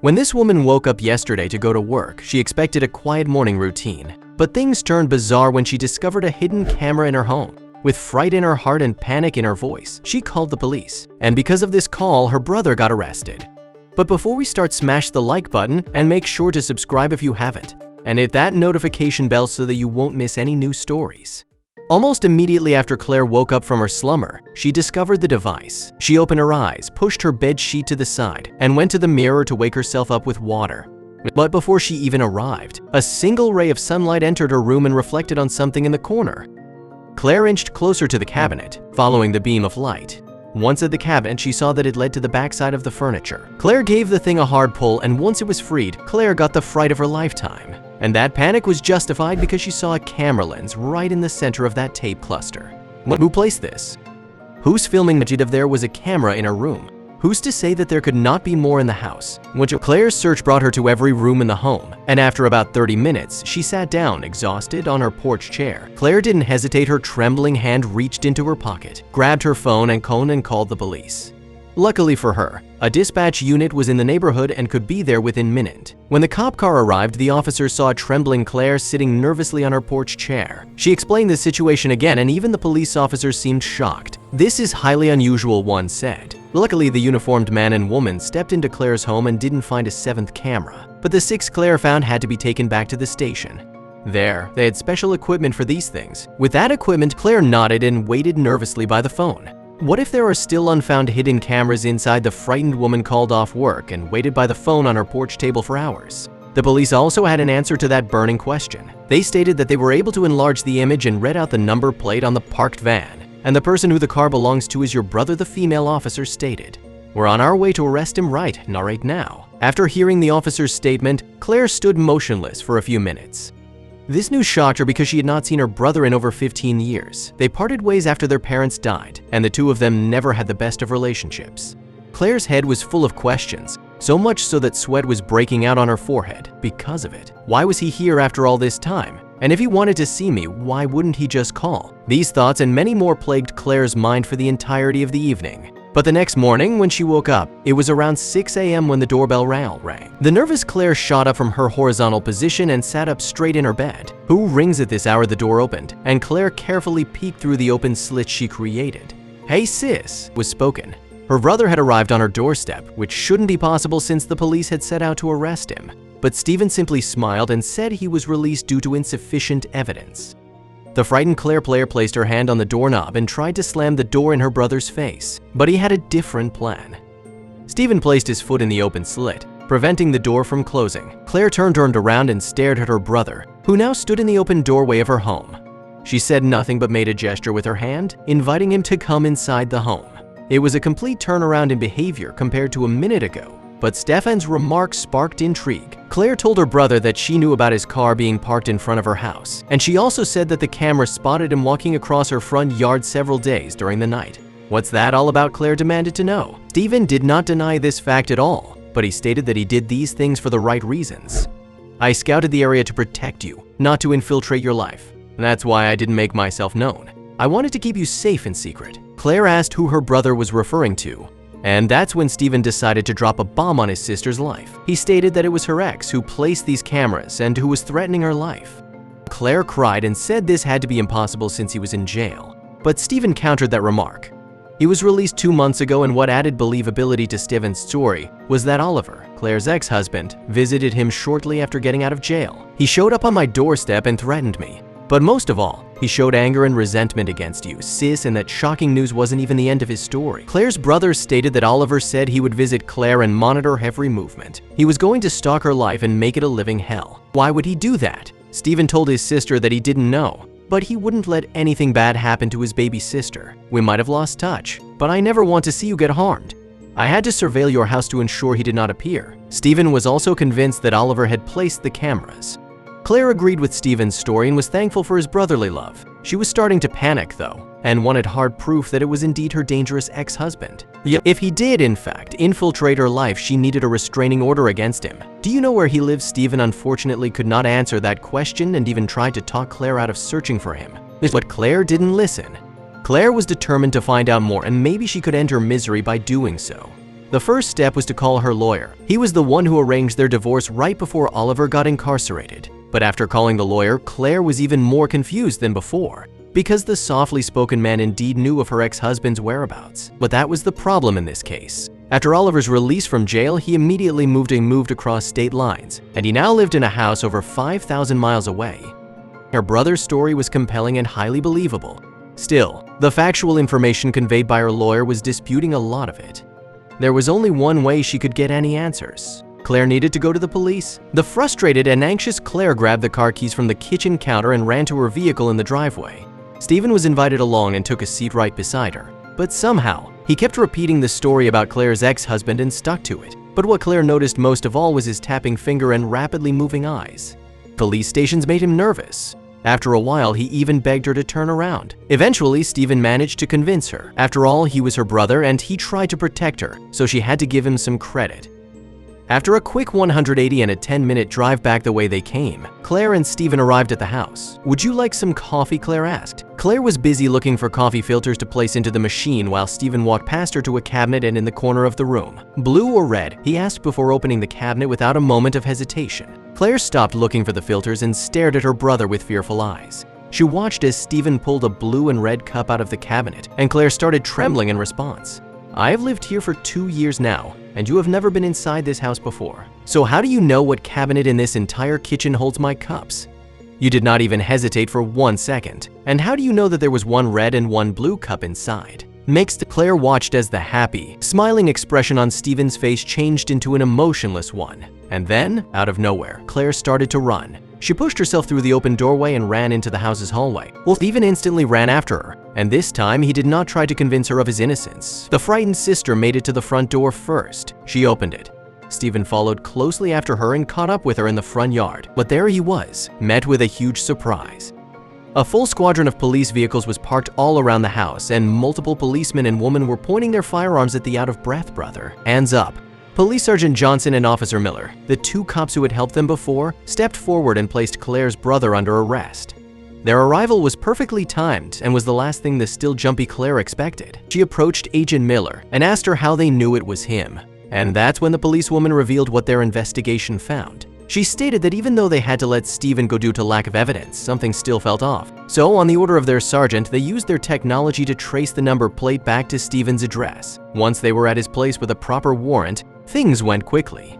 When this woman woke up yesterday to go to work, she expected a quiet morning routine. But things turned bizarre when she discovered a hidden camera in her home. With fright in her heart and panic in her voice, she called the police. And because of this call, her brother got arrested. But before we start, smash the like button and make sure to subscribe if you haven't. And hit that notification bell so that you won't miss any new stories. Almost immediately after Claire woke up from her slumber, she discovered the device. She opened her eyes, pushed her bed sheet to the side, and went to the mirror to wake herself up with water. But before she even arrived, a single ray of sunlight entered her room and reflected on something in the corner. Claire inched closer to the cabinet, following the beam of light. Once at the cabinet, she saw that it led to the backside of the furniture. Claire gave the thing a hard pull, and once it was freed, Claire got the fright of her lifetime. And that panic was justified because she saw a camera lens right in the center of that tape cluster. Who placed this? Who's filming it if there was a camera in her room? Who's to say that there could not be more in the house? Claire's search brought her to every room in the home, and after about 30 minutes, she sat down, exhausted, on her porch chair. Claire didn't hesitate. Her trembling hand reached into her pocket, grabbed her phone and called the police. Luckily for her, a dispatch unit was in the neighborhood and could be there within minutes. When the cop car arrived, the officers saw a trembling Claire sitting nervously on her porch chair. She explained the situation again, and even the police officers seemed shocked. "This is highly unusual," one said. Luckily, the uniformed man and woman stepped into Claire's home and didn't find a seventh camera. But the sixth Claire found had to be taken back to the station. There, they had special equipment for these things. With that equipment, Claire nodded and waited nervously by the phone. What if there are still unfound hidden cameras inside? The frightened woman called off work and waited by the phone on her porch table for hours. The police also had an answer to that burning question. They stated that they were able to enlarge the image and read out the number plate on the parked van. And the person who the car belongs to is your brother, the female officer stated. "We're on our way to arrest him right now." After hearing the officer's statement, Claire stood motionless for a few minutes. This news shocked her because she had not seen her brother in over 15 years. They parted ways after their parents died, and the two of them never had the best of relationships. Claire's head was full of questions, so much so that sweat was breaking out on her forehead because of it. Why was he here after all this time? And if he wanted to see me, why wouldn't he just call? These thoughts and many more plagued Claire's mind for the entirety of the evening. But the next morning, when she woke up, it was around 6 a.m. when the doorbell rang. The nervous Claire shot up from her horizontal position and sat up straight in her bed. "Who rings at this hour?" The door opened, and Claire carefully peeked through the open slit she created. "Hey sis," was spoken. Her brother had arrived on her doorstep, which shouldn't be possible since the police had set out to arrest him. But Stephen simply smiled and said he was released due to insufficient evidence. The frightened Claire placed her hand on the doorknob and tried to slam the door in her brother's face, but he had a different plan. Stephen placed his foot in the open slit, preventing the door from closing. Claire turned around and stared at her brother, who now stood in the open doorway of her home. She said nothing but made a gesture with her hand, inviting him to come inside the home. It was a complete turnaround in behavior compared to a minute ago. But Stefan's remarks sparked intrigue. Claire told her brother that she knew about his car being parked in front of her house, and she also said that the camera spotted him walking across her front yard several days during the night. What's that all about? Claire demanded to know. Stephen did not deny this fact at all, but he stated that he did these things for the right reasons. "I scouted the area to protect you, not to infiltrate your life. That's why I didn't make myself known. I wanted to keep you safe in secret." Claire asked who her brother was referring to. And that's when Stephen decided to drop a bomb on his sister's life. He stated that it was her ex who placed these cameras and who was threatening her life. Claire cried and said this had to be impossible since he was in jail. But Stephen countered that remark. He was released 2 months ago, and what added believability to Stephen's story was that Oliver, Claire's ex-husband, visited him shortly after getting out of jail. "He showed up on my doorstep and threatened me. But most of all, he showed anger and resentment against you, sis," and that shocking news wasn't even the end of his story. Claire's brother stated that Oliver said he would visit Claire and monitor her every movement. He was going to stalk her life and make it a living hell. Why would he do that? Stephen told his sister that he didn't know, but he wouldn't let anything bad happen to his baby sister. "We might have lost touch, but I never want to see you get harmed. I had to surveil your house to ensure he did not appear." Stephen was also convinced that Oliver had placed the cameras. Claire agreed with Stephen's story and was thankful for his brotherly love. She was starting to panic, though, and wanted hard proof that it was indeed her dangerous ex-husband. If he did, in fact, infiltrate her life, she needed a restraining order against him. "Do you know where he lives?" Stephen unfortunately could not answer that question and even tried to talk Claire out of searching for him. But Claire didn't listen. Claire was determined to find out more, and maybe she could end her misery by doing so. The first step was to call her lawyer. He was the one who arranged their divorce right before Oliver got incarcerated. But after calling the lawyer, Claire was even more confused than before, because the softly spoken man indeed knew of her ex-husband's whereabouts. But that was the problem in this case. After Oliver's release from jail, he immediately moved across state lines, and he now lived in a house over 5,000 miles away. Her brother's story was compelling and highly believable. Still, the factual information conveyed by her lawyer was disputing a lot of it. There was only one way she could get any answers. Claire needed to go to the police. The frustrated and anxious Claire grabbed the car keys from the kitchen counter and ran to her vehicle in the driveway. Stephen was invited along and took a seat right beside her. But somehow, he kept repeating the story about Claire's ex-husband and stuck to it. But what Claire noticed most of all was his tapping finger and rapidly moving eyes. Police stations made him nervous. After a while, he even begged her to turn around. Eventually, Stephen managed to convince her. After all, he was her brother and he tried to protect her, so she had to give him some credit. After a quick 180 and a 10-minute drive back the way they came, Claire and Stephen arrived at the house. "Would you like some coffee?" Claire asked. Claire was busy looking for coffee filters to place into the machine while Stephen walked past her to a cabinet and in the corner of the room. "Blue or red?" he asked before opening the cabinet without a moment of hesitation. Claire stopped looking for the filters and stared at her brother with fearful eyes. She watched as Stephen pulled a blue and red cup out of the cabinet, and Claire started trembling in response. "I have lived here for 2 years now, and you have never been inside this house before. So how do you know what cabinet in this entire kitchen holds my cups? You did not even hesitate for 1 second. And how do you know that there was one red and one blue cup inside?" Claire watched as the happy, smiling expression on Stephen's face changed into an emotionless one. And then, out of nowhere, Claire started to run. She pushed herself through the open doorway and ran into the house's hallway. Well, Stephen instantly ran after her, and this time he did not try to convince her of his innocence. The frightened sister made it to the front door first. She opened it. Stephen followed closely after her and caught up with her in the front yard. But there he was, met with a huge surprise. A full squadron of police vehicles was parked all around the house, and multiple policemen and women were pointing their firearms at the out-of-breath brother. "Hands up." Police Sergeant Johnson and Officer Miller, the two cops who had helped them before, stepped forward and placed Claire's brother under arrest. Their arrival was perfectly timed and was the last thing the still jumpy Claire expected. She approached Agent Miller and asked her how they knew it was him. And that's when the policewoman revealed what their investigation found. She stated that even though they had to let Stephen go due to lack of evidence, something still felt off. So, on the order of their sergeant, they used their technology to trace the number plate back to Stephen's address. Once they were at his place with a proper warrant, things went quickly.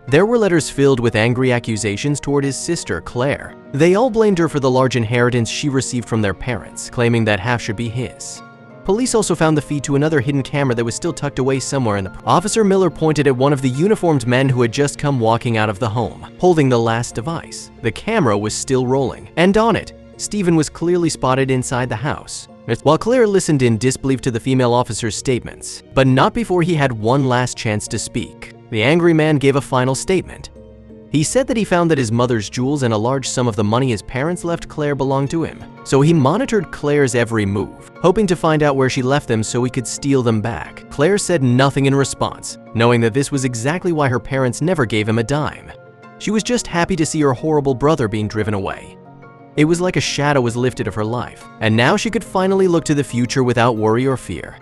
There were letters filled with angry accusations toward his sister, Claire. They all blamed her for the large inheritance she received from their parents, claiming that half should be his. Police also found the feed to another hidden camera that was still tucked away somewhere in the... Officer Miller pointed at one of the uniformed men who had just come walking out of the home, holding the last device. The camera was still rolling, and on it, Stephen was clearly spotted inside the house. While Claire listened in disbelief to the female officer's statements, but not before he had one last chance to speak. The angry man gave a final statement. He said that he found that his mother's jewels and a large sum of the money his parents left Claire belonged to him. So he monitored Claire's every move, hoping to find out where she left them so he could steal them back. Claire said nothing in response, knowing that this was exactly why her parents never gave him a dime. She was just happy to see her horrible brother being driven away. It was like a shadow was lifted of her life, and now she could finally look to the future without worry or fear.